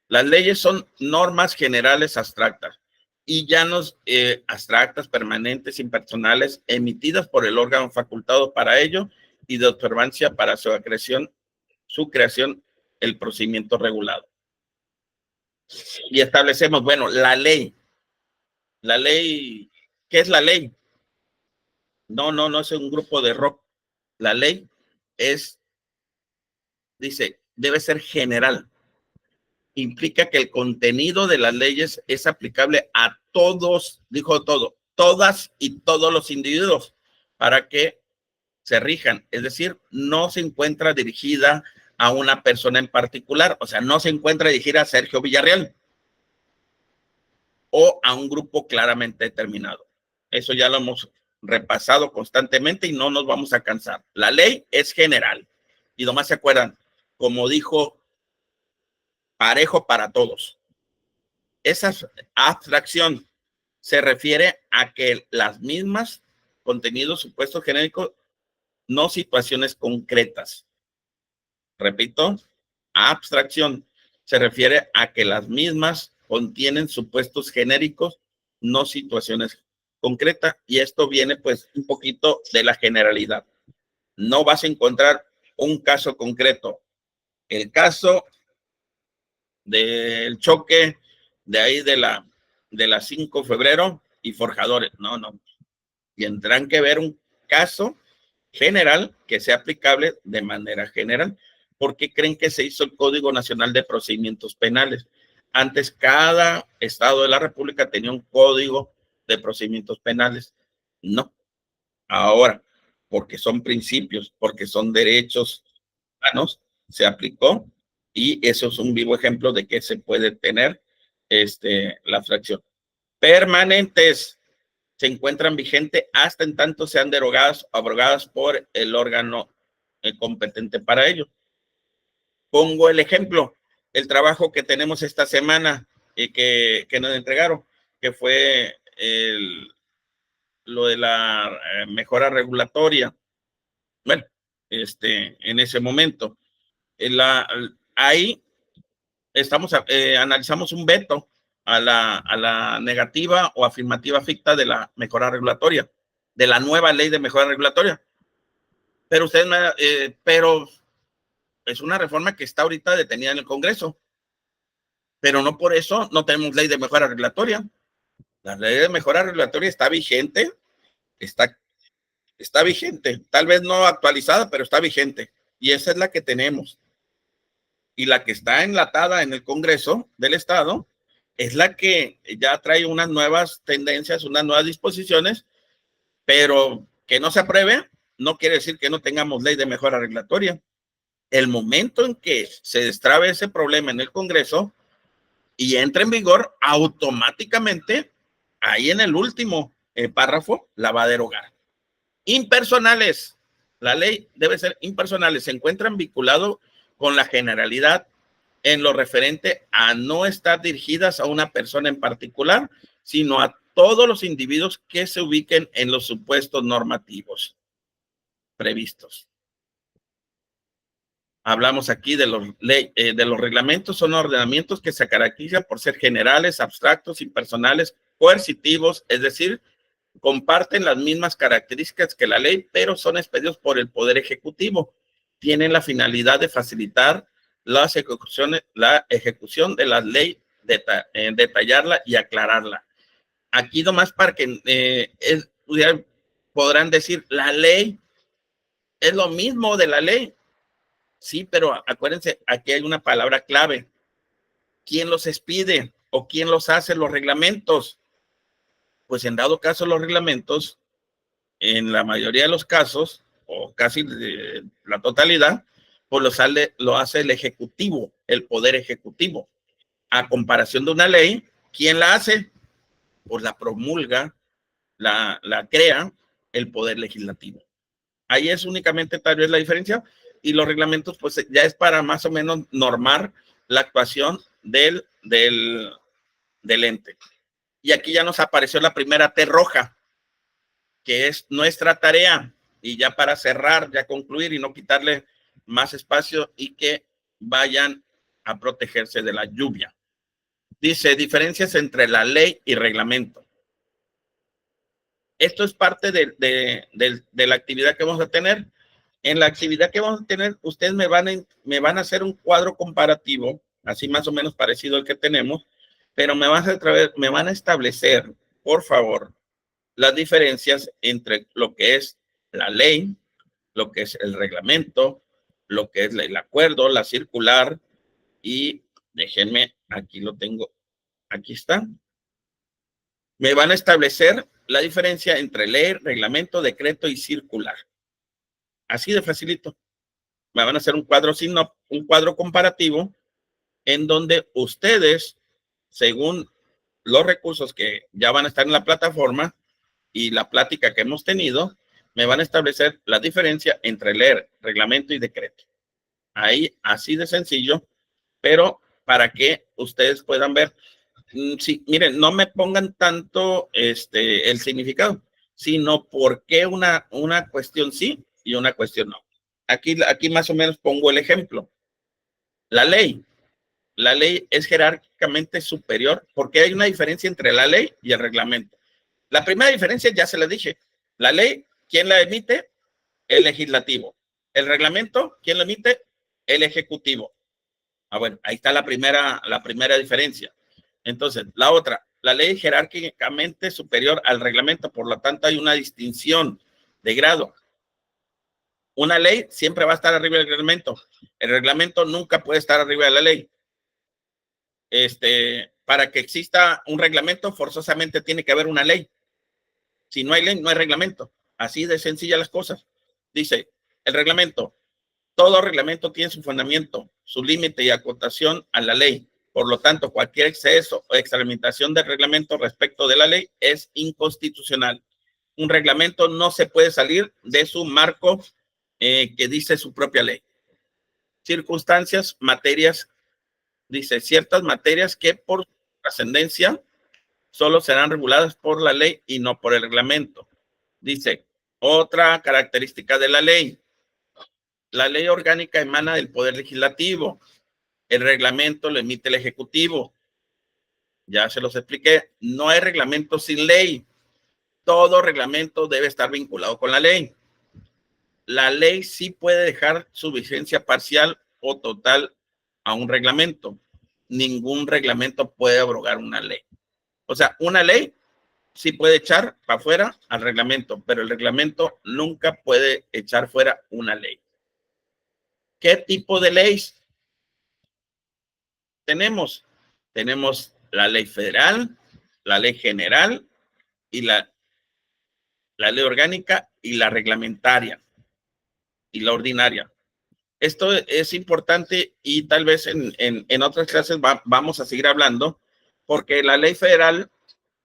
las leyes son normas generales abstractas y llanos abstractas, permanentes, impersonales, emitidas por el órgano facultado para ello y de observancia para su creación, el procedimiento regulado. Y establecemos, bueno, la ley, ¿qué es la ley? No es un grupo de rock. La ley es, dice, debe ser general. Implica que el contenido de las leyes es aplicable a todos, dijo todo, todas y todos los individuos para que se rijan. Es decir, no se encuentra dirigida a una persona en particular, o sea, no se encuentra dirigida a Sergio Villarreal o a un grupo claramente determinado. Eso ya lo hemos repasado constantemente y no nos vamos a cansar. La ley es general y nomás se acuerdan, como dijo Parejo para todos. Esa abstracción se refiere a que las mismas contenidos supuestos genéricos, no situaciones concretas. Repito, abstracción se refiere a que las mismas contienen supuestos genéricos, no situaciones concretas, y esto viene pues un poquito de la generalidad. No vas a encontrar un caso concreto. El caso del choque de ahí de la 5 de febrero y Forjadores. No. Tendrán que ver un caso general que sea aplicable de manera general. ¿Por qué creen que se hizo el Código Nacional de Procedimientos Penales? Antes cada estado de la República tenía un código de procedimientos penales. No. Ahora, porque son principios, porque son derechos humanos, se aplicó y eso es un vivo ejemplo de que se puede tener la fracción. Permanentes se encuentran vigentes hasta en tanto sean derogadas o abrogadas por el órgano competente para ello. Pongo el ejemplo, el trabajo que tenemos esta semana y que nos entregaron, que fue lo de la mejora regulatoria. Bueno, en ese momento, ahí analizamos un veto a la negativa o afirmativa ficta de la mejora regulatoria, de la nueva ley de mejora regulatoria. Pero pero es una reforma que está ahorita detenida en el Congreso. Pero no por eso no tenemos ley de mejora regulatoria. La ley de mejora regulatoria está vigente, está vigente, tal vez no actualizada, pero está vigente. Y esa es la que tenemos. Y la que está enlatada en el Congreso del Estado es la que ya trae unas nuevas tendencias, unas nuevas disposiciones, pero que no se apruebe no quiere decir que no tengamos ley de mejora regulatoria. El momento en que se destrabe ese problema en el Congreso y entra en vigor, automáticamente, ahí en el último párrafo, la va a derogar. Impersonales. La ley debe ser impersonales. Se encuentran vinculados con la generalidad en lo referente a no estar dirigidas a una persona en particular, sino a todos los individuos que se ubiquen en los supuestos normativos previstos. Hablamos aquí de los reglamentos, son ordenamientos que se caracterizan por ser generales, abstractos, impersonales, coercitivos, es decir, comparten las mismas características que la ley, pero son expedidos por el Poder Ejecutivo. Tienen la finalidad de facilitar la ejecución de la ley, detallarla y aclararla. Aquí nomás para que podrán decir, la ley es lo mismo de la ley. Sí, pero acuérdense, aquí hay una palabra clave. ¿Quién los expide o quién los hace los reglamentos? Pues en dado caso los reglamentos, en la mayoría de los casos, o casi la totalidad, pues lo hace el Ejecutivo, el Poder Ejecutivo. A comparación de una ley, ¿quién la hace? Pues la promulga, la crea el Poder Legislativo. Ahí es únicamente tal vez la diferencia, y los reglamentos pues ya es para más o menos normar la actuación del ente. Y aquí ya nos apareció la primera T roja, que es nuestra tarea, y ya para cerrar, ya concluir y no quitarle más espacio y que vayan a protegerse de la lluvia. Dice, diferencias entre la ley y reglamento. Esto es parte de la actividad que vamos a tener. En la actividad que vamos a tener, ustedes me van a hacer un cuadro comparativo, así más o menos parecido al que tenemos, pero me van a establecer, por favor, las diferencias entre lo que es la ley, lo que es el reglamento, lo que es el acuerdo, la circular, y déjenme, aquí lo tengo, aquí está. Me van a establecer la diferencia entre ley, reglamento, decreto y circular. Así de facilito. Me van a hacer un cuadro comparativo en donde ustedes, según los recursos que ya van a estar en la plataforma y la plática que hemos tenido, me van a establecer la diferencia entre ley, reglamento y decreto. Ahí, así de sencillo, pero para que ustedes puedan ver. Sí, miren, no me pongan tanto el significado, sino por qué una cuestión sí y una cuestión no. Aquí más o menos pongo el ejemplo. La ley es jerárquicamente superior porque hay una diferencia entre la ley y el reglamento. La primera diferencia ya se la dije. La ley, ¿quién la emite? El legislativo. El reglamento, ¿quién lo emite? El ejecutivo. Bueno, ahí está la primera diferencia. Entonces, la otra, la ley es jerárquicamente superior al reglamento, por lo tanto hay una distinción de grado. Una ley siempre va a estar arriba del reglamento. El reglamento nunca puede estar arriba de la ley. Para que exista un reglamento, forzosamente tiene que haber una ley. Si no hay ley, no hay reglamento. Así de sencilla las cosas. Dice, el reglamento, todo reglamento tiene su fundamento, su límite y acotación a la ley. Por lo tanto, cualquier exceso o extralimitación del reglamento respecto de la ley es inconstitucional. Un reglamento no se puede salir de su marco que dice su propia ley. Circunstancias, materias, dice ciertas materias que por trascendencia solo serán reguladas por la ley y no por el reglamento. Dice, otra característica de la ley. La ley orgánica emana del Poder Legislativo. El reglamento lo emite el Ejecutivo. Ya se los expliqué. No hay reglamento sin ley. Todo reglamento debe estar vinculado con la ley. La ley sí puede dejar su vigencia parcial o total a un reglamento. Ningún reglamento puede abrogar una ley. O sea, una ley sí puede echar para afuera al reglamento, pero el reglamento nunca puede echar fuera una ley. ¿Qué tipo de leyes tenemos? Tenemos la ley federal, la ley general y la ley orgánica y la reglamentaria y la ordinaria. Esto es importante y tal vez en otras clases vamos a seguir hablando, porque la ley federal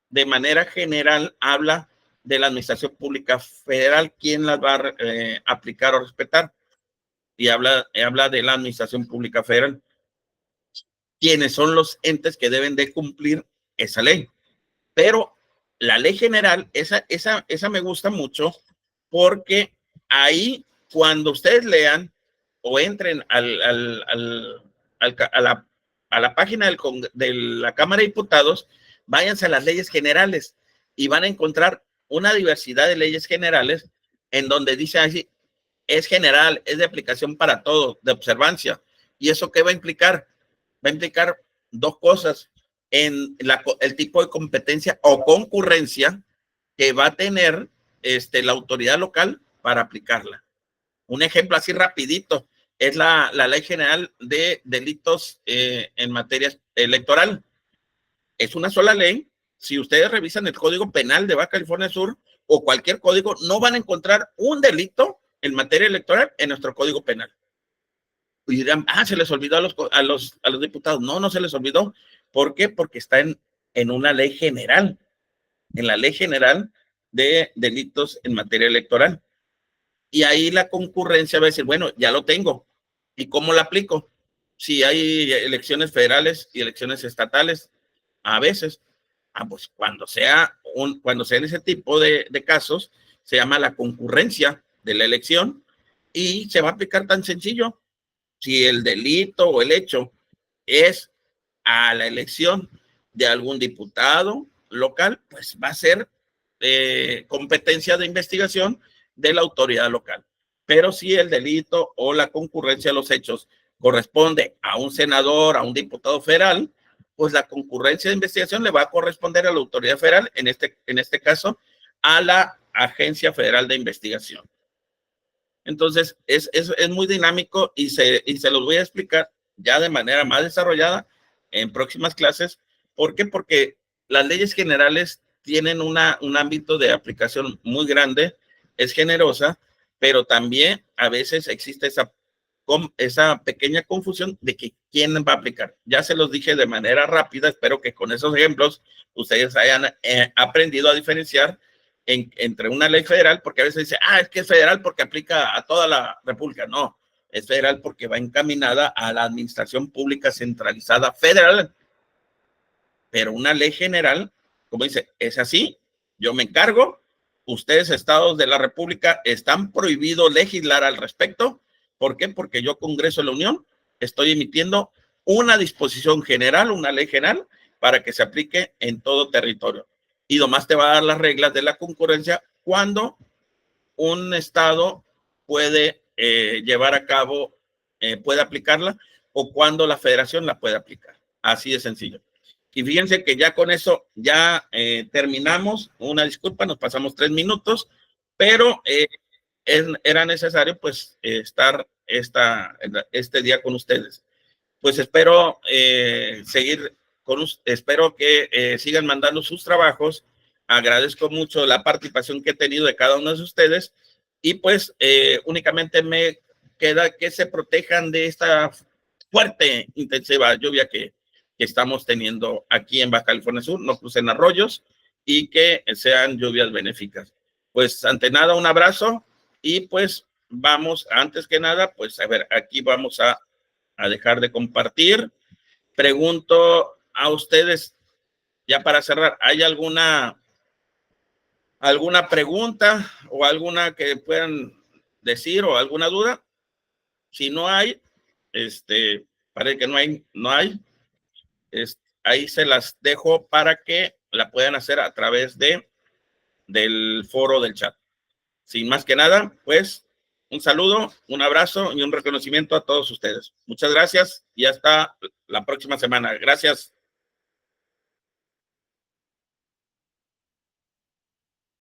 de manera general habla de la administración pública federal, quién las va a aplicar o respetar, y habla de la administración pública federal, quiénes son los entes que deben de cumplir esa ley. Pero la ley general, esa me gusta mucho, porque ahí cuando ustedes lean o entren a la página de la Cámara de Diputados, váyanse a las leyes generales y van a encontrar una diversidad de leyes generales en donde dice así, es general, es de aplicación para todos, de observancia. ¿Y eso qué va a implicar? Va a implicar dos cosas: en el tipo de competencia o concurrencia que va a tener la autoridad local para aplicarla. Un ejemplo así rapidito es la Ley General de Delitos en materia electoral. Es una sola ley. Si ustedes revisan el Código Penal de Baja California Sur o cualquier código, no van a encontrar un delito en materia electoral en nuestro Código Penal. Y dirán, se les olvidó a los diputados. No, no se les olvidó. ¿Por qué? Porque está en una ley general, en la ley general de delitos en materia electoral. Y ahí la concurrencia va a decir, bueno, ya lo tengo. ¿Y cómo lo aplico? Si hay elecciones federales y elecciones estatales, a veces, pues cuando sea en ese tipo de casos, se llama la concurrencia de la elección y se va a aplicar tan sencillo. Si el delito o el hecho es a la elección de algún diputado local, pues va a ser competencia de investigación de la autoridad local. Pero si el delito o la concurrencia de los hechos corresponde a un senador, a un diputado federal, pues la concurrencia de investigación le va a corresponder a la autoridad federal, en este caso, a la Agencia Federal de Investigación. Entonces, es muy dinámico y se los voy a explicar ya de manera más desarrollada en próximas clases. ¿Por qué? Porque las leyes generales tienen un ámbito de aplicación muy grande, es generosa, pero también a veces existe esa pequeña confusión de que quién va a aplicar. Ya se los dije de manera rápida, espero que con esos ejemplos ustedes hayan aprendido a diferenciar entre una ley federal, porque a veces dice, es que es federal porque aplica a toda la república. No, es federal porque va encaminada a la administración pública centralizada federal. Pero una ley general, como dice, es así, yo me encargo, ustedes, estados de la república, están prohibidos legislar al respecto. ¿Por qué? Porque yo, Congreso de la Unión, estoy emitiendo una disposición general, una ley general, para que se aplique en todo territorio. Y nomás te va a dar las reglas de la concurrencia cuando un estado puede llevar a cabo, puede aplicarla, o cuando la federación la puede aplicar. Así de sencillo. Y fíjense que ya con eso ya terminamos. Una disculpa, nos pasamos 3 minutos, pero era necesario pues estar este día con ustedes. Pues espero seguir espero que sigan mandando sus trabajos. Agradezco mucho la participación que he tenido de cada uno de ustedes y pues únicamente me queda que se protejan de esta fuerte, intensiva lluvia que estamos teniendo aquí en Baja California Sur, no crucen arroyos y que sean lluvias benéficas. Pues ante nada, un abrazo y pues vamos, antes que nada, pues a ver, aquí vamos a dejar de compartir. Pregunto a ustedes, ya para cerrar, ¿hay alguna pregunta o alguna que puedan decir o alguna duda? Si no hay, parece que no hay, ahí se las dejo para que la puedan hacer a través del foro del chat. Sin más que nada, pues un saludo, un abrazo y un reconocimiento a todos ustedes. Muchas gracias y hasta la próxima semana. Gracias.